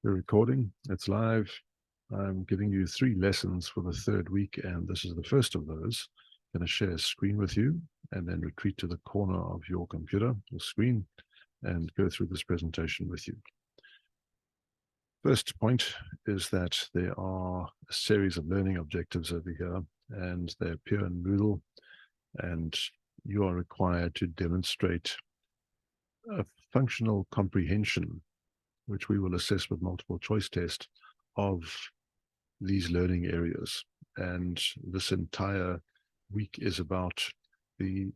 We're recording, it's live. I'm giving you 3 lessons for the 3rd week, and this is the first of those. I'm going to share a screen with you and then retreat to the corner of your computer or screen and go through this presentation with you. First point is that there are a series of learning objectives over here, and they appear in Moodle, and you are required to demonstrate a functional comprehension, which we will assess with multiple choice test, of these learning areas. And this entire week is about the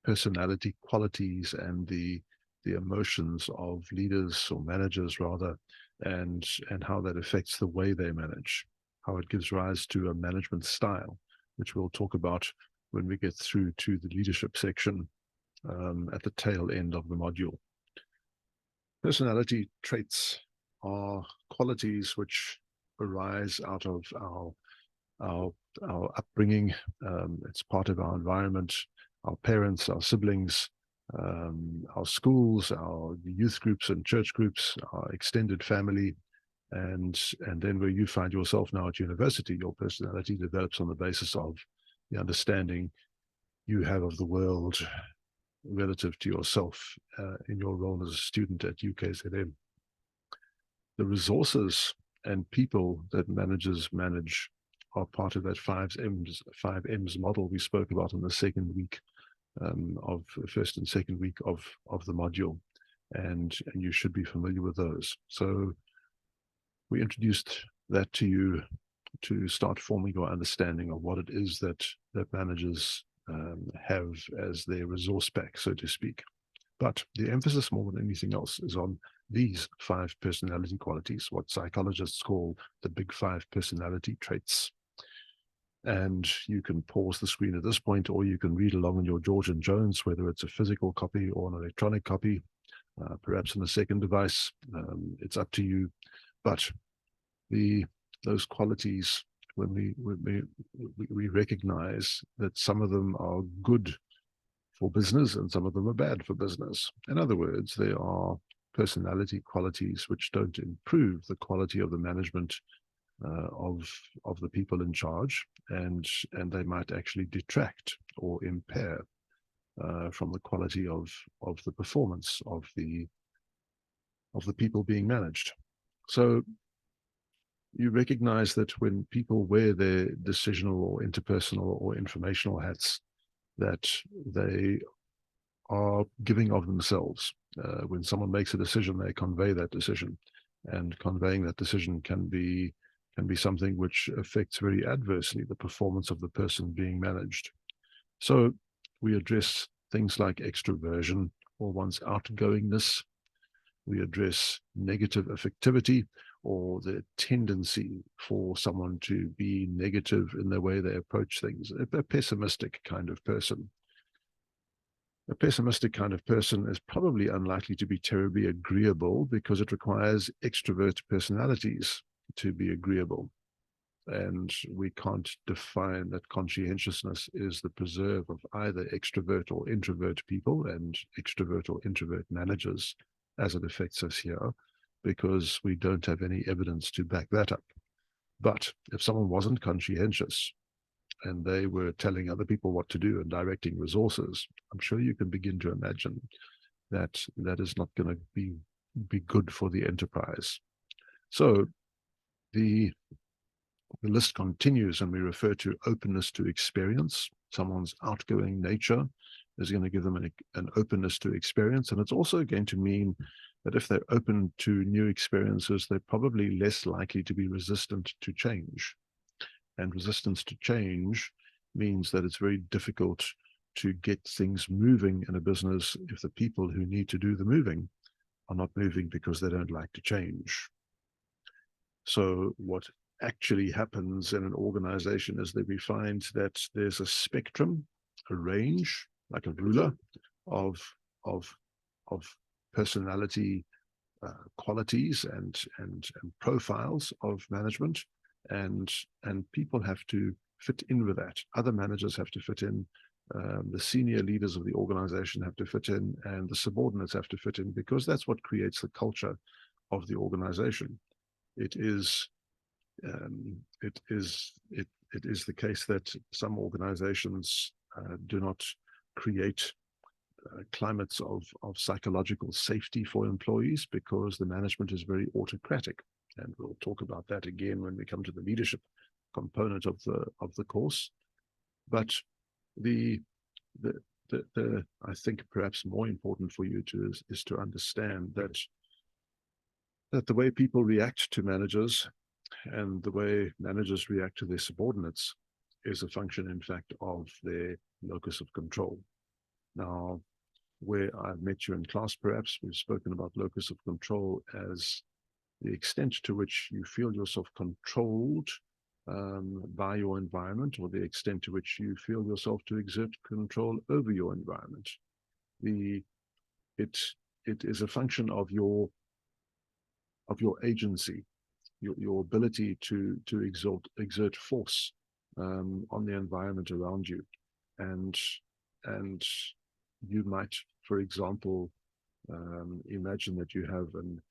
personality qualities and the emotions of leaders or managers rather, and how that affects the way they manage, how it gives rise to a management style, which we'll talk about when we get through to the leadership section at the tail end of the module. Personality traits are qualities which arise out of our upbringing. It's part of our environment, our parents, our siblings, our schools, our youth groups and church groups, our extended family, and then where you find yourself now at university, your personality develops on the basis of the understanding you have of the world relative to yourself in your role as a student at UKZM. The resources and people that managers manage are part of that 5Ms model we spoke about in the second week of first and second week of the module, and you should be familiar with those. So we introduced that to you to start forming your understanding of what it is that managers have as their resource pack, so to speak. But the emphasis more than anything else is on these 5 personality qualities, what psychologists call the big 5 personality traits. And you can pause the screen at this point, or you can read along in your George and Jones, whether it's a physical copy or an electronic copy, perhaps on a second device. It's up to you. But those qualities, when we recognize that some of them are good for business and some of them are bad for business. In other words, there are personality qualities which don't improve the quality of the management of the people in charge, and they might actually detract or impair from the quality of the performance of the people being managed. So you recognize that when people wear their decisional or interpersonal or informational hats, that they are giving of themselves. When someone makes a decision, they convey that decision, and conveying that decision can be something which affects very adversely the performance of the person being managed. So we address things like extroversion or one's outgoingness. We address negative affectivity, or the tendency for someone to be negative in the way they approach things, a pessimistic kind of person. A pessimistic kind of person is probably unlikely to be terribly agreeable because it requires extrovert personalities to be agreeable. And we can't define that conscientiousness is the preserve of either extrovert or introvert people and extrovert or introvert managers as it affects us here, because we don't have any evidence to back that up. But if someone wasn't conscientious and they were telling other people what to do and directing resources, I'm sure you can begin to imagine that that is not going to be good for the enterprise. So the list continues, and we refer to openness to experience. Someone's outgoing nature is going to give them an openness to experience, and it's also going to mean that if they're open to new experiences, they're probably less likely to be resistant to change. And resistance to change means that it's very difficult to get things moving in a business if the people who need to do the moving are not moving because they don't like to change. So what actually happens in an organization is that we find that there's a spectrum, a range, like a ruler, of personality qualities and profiles of management, and people have to fit in with that. Other managers have to fit in. The senior leaders of the organization have to fit in, and the subordinates have to fit in, because that's what creates the culture of the organization. It is the case that some organizations do not create climates of psychological safety for employees because the management is very autocratic. And we'll talk about that again when we come to the leadership component of the course. But the I think perhaps more important for you is to understand that the way people react to managers and the way managers react to their subordinates is a function, in fact, of their locus of control. Now, where I've met you in class, perhaps, we've spoken about locus of control as the extent to which you feel yourself controlled by your environment, or the extent to which you feel yourself to exert control over your environment. It is a function of your agency, your ability to exert force on the environment around you, and you might, for example, imagine that you have an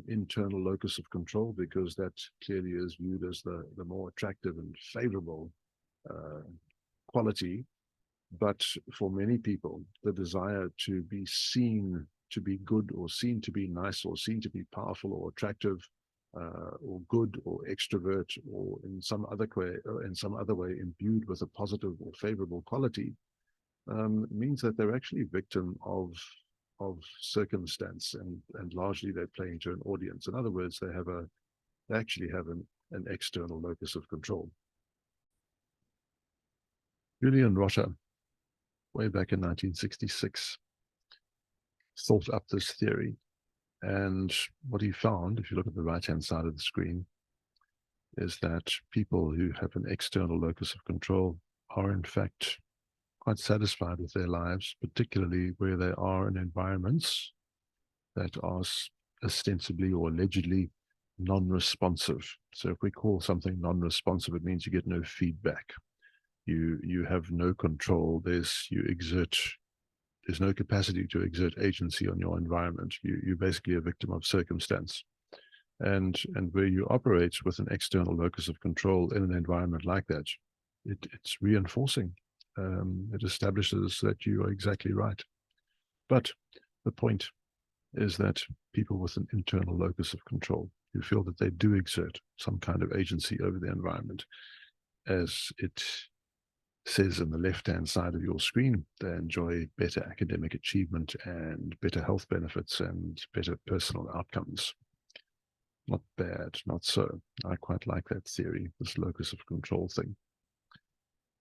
internal locus of control, because that clearly is viewed as the more attractive and favorable quality. But for many people, the desire to be seen to be good, or seen to be nice, or seen to be powerful or attractive, or good or extrovert, or in some other way imbued with a positive or favorable quality, means that they're actually victim of circumstance, and largely they're playing to an audience. In other words, they actually have an external locus of control. Julian Rotter, way back in 1966, thought up this theory, and what he found, if you look at the right-hand side of the screen, is that people who have an external locus of control are in fact quite satisfied with their lives, particularly where they are in environments that are ostensibly or allegedly non-responsive. So if we call something non-responsive, it means you get no feedback. You have no control. There's no capacity to exert agency on your environment. You're basically a victim of circumstance. And where you operate with an external locus of control in an environment like that, it's reinforcing. It establishes that you are exactly right. But the point is that people with an internal locus of control, who feel that they do exert some kind of agency over the environment, as it says in the left-hand side of your screen, they enjoy better academic achievement and better health benefits and better personal outcomes. Not bad, not so. I quite like that theory, this locus of control thing.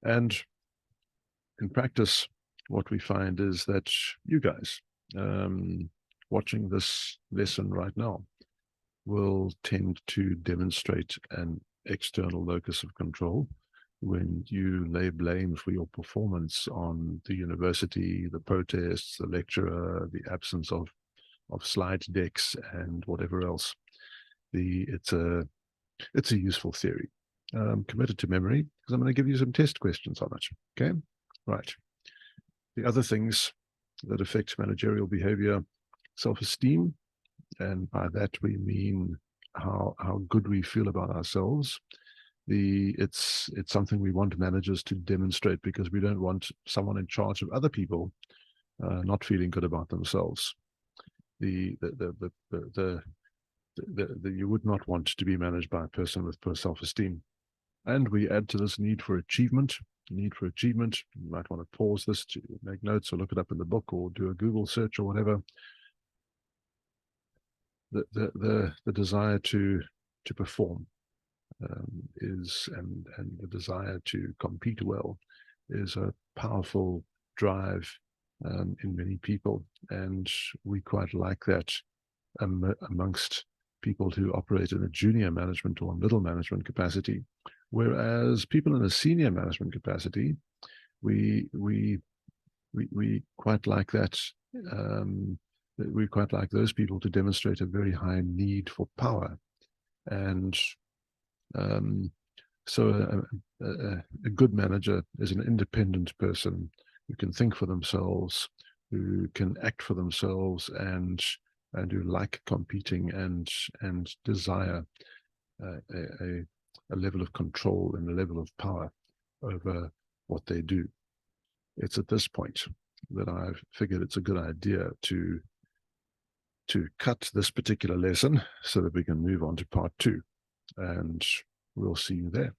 And in practice, what we find is that you guys watching this lesson right now will tend to demonstrate an external locus of control when you lay blame for your performance on the university, the protests, the lecturer, the absence of slide decks, and whatever else. It's a useful theory. Commit it to memory, because I'm going to give you some test questions on it. Okay, right. The other things that affect managerial behavior: self-esteem, and by that we mean how good we feel about ourselves. It's something we want managers to demonstrate, because we don't want someone in charge of other people not feeling good about themselves. You would not want to be managed by a person with poor self-esteem. And we add to this need for achievement. You might want to pause this to make notes, or look it up in the book, or do a Google search, or whatever. The desire to perform is, and the desire to compete well, is a powerful drive in many people, and we quite like that amongst people who operate in a junior management or middle management capacity. Whereas people in a senior management capacity, we quite like that. We quite like those people to demonstrate a very high need for power. And so a good manager is an independent person who can think for themselves, who can act for themselves, and and who like competing and desire a level of control and a level of power over what they do. It's at this point that I've figured it's a good idea to cut this particular lesson so that we can move on to part 2, and we'll see you there.